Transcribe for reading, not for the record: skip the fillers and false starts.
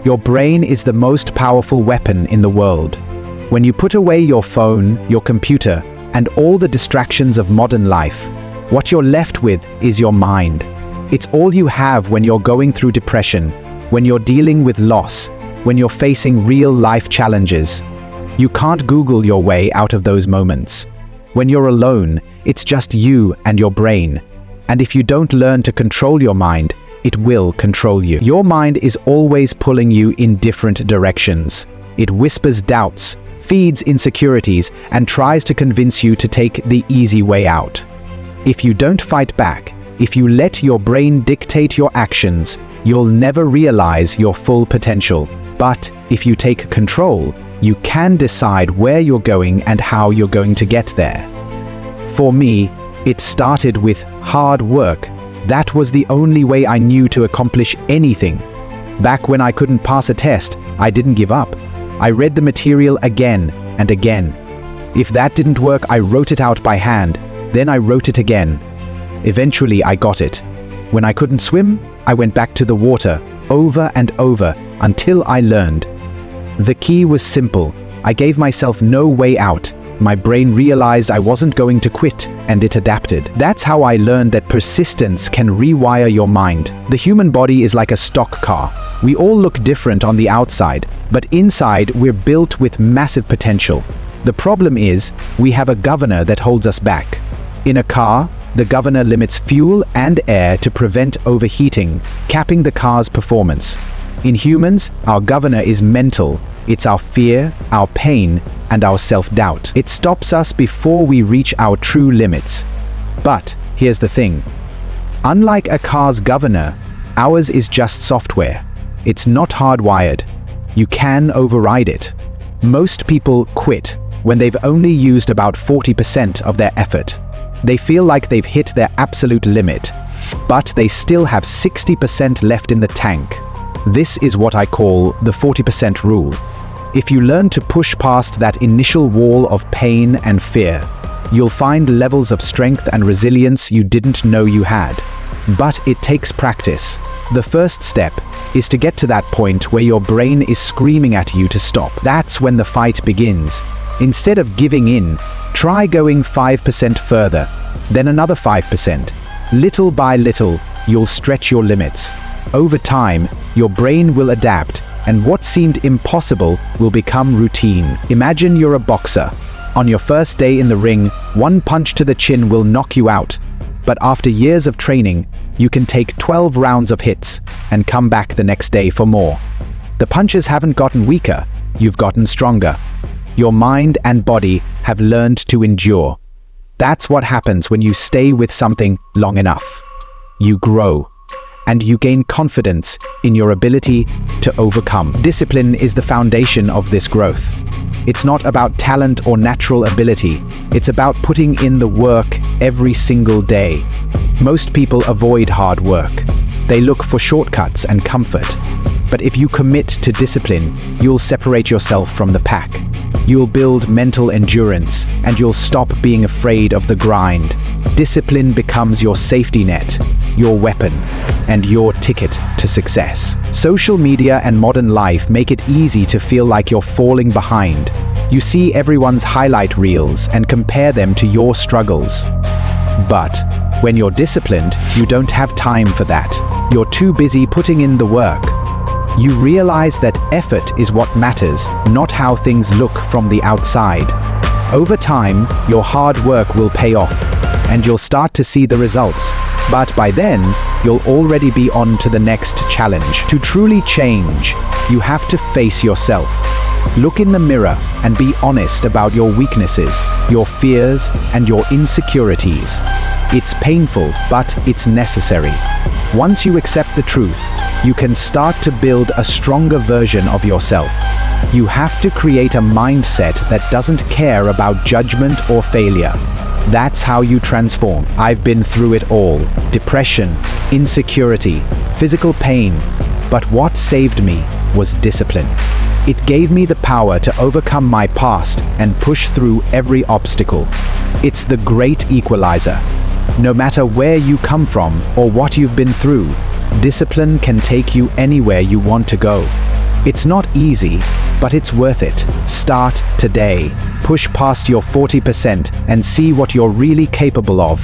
Your brain is the most powerful weapon in the world. When you put away your phone, your computer, and all the distractions of modern life, what you're left with is your mind. It's all you have when you're going through depression, when you're dealing with loss, when you're facing real-life challenges. You can't Google your way out of those moments. When you're alone, it's just you and your brain. And if you don't learn to control your mind, it will control you. Your mind is always pulling you in different directions. It whispers doubts, feeds insecurities, and tries to convince you to take the easy way out. If you don't fight back, if you let your brain dictate your actions, you'll never realize your full potential. But if you take control, you can decide where you're going and how you're going to get there. For me, it started with hard work. That was the only way I knew to accomplish anything. Back when I couldn't pass a test, I didn't give up. I read the material again and again. If that didn't work, I wrote it out by hand. Then I wrote it again. Eventually, I got it. When I couldn't swim, I went back to the water, over and over, until I learned. The key was simple. I gave myself no way out. My brain realized I wasn't going to quit, and it adapted. That's how I learned that persistence can rewire your mind. The human body is like a stock car. We all look different on the outside, but inside we're built with massive potential. The problem is, we have a governor that holds us back. In a car, the governor limits fuel and air to prevent overheating, capping the car's performance. In humans, our governor is mental. It's our fear, our pain, and our self-doubt. It stops us before we reach our true limits. But here's the thing. Unlike a car's governor, ours is just software. It's not hardwired. You can override it. Most people quit when they've only used about 40% of their effort. They feel like they've hit their absolute limit, but they still have 60% left in the tank. This is what I call the 40% rule. If you learn to push past that initial wall of pain and fear, you'll find levels of strength and resilience you didn't know you had. But it takes practice. The first step is to get to that point where your brain is screaming at you to stop. That's when the fight begins. Instead of giving in, try going 5% further, then another 5%. Little by little, you'll stretch your limits. Over time, your brain will adapt, and what seemed impossible will become routine. Imagine you're a boxer. On your first day in the ring, one punch to the chin will knock you out. But after years of training, you can take 12 rounds of hits and come back the next day for more. The punches haven't gotten weaker, you've gotten stronger. Your mind and body have learned to endure. That's what happens when you stay with something long enough. You grow. And you gain confidence in your ability to overcome. Discipline is the foundation of this growth. It's not about talent or natural ability. It's about putting in the work every single day. Most people avoid hard work. They look for shortcuts and comfort. But if you commit to discipline, you'll separate yourself from the pack. You'll build mental endurance, and you'll stop being afraid of the grind. Discipline becomes your safety net, your weapon, and your ticket to success. Social media and modern life make it easy to feel like you're falling behind. You see everyone's highlight reels and compare them to your struggles. But when you're disciplined, you don't have time for that. You're too busy putting in the work. You realize that effort is what matters, not how things look from the outside. Over time, your hard work will pay off, and you'll start to see the results. But by then, you'll already be on to the next challenge. To truly change, you have to face yourself. Look in the mirror and be honest about your weaknesses, your fears, and your insecurities. It's painful, but it's necessary. Once you accept the truth, you can start to build a stronger version of yourself. You have to create a mindset that doesn't care about judgment or failure. That's how you transform. I've been through it all. Depression, insecurity, physical pain. But what saved me was discipline. It gave me the power to overcome my past and push through every obstacle. It's the great equalizer. No matter where you come from or what you've been through, discipline can take you anywhere you want to go. It's not easy, but it's worth it. Start today. Push past your 40% and see what you're really capable of.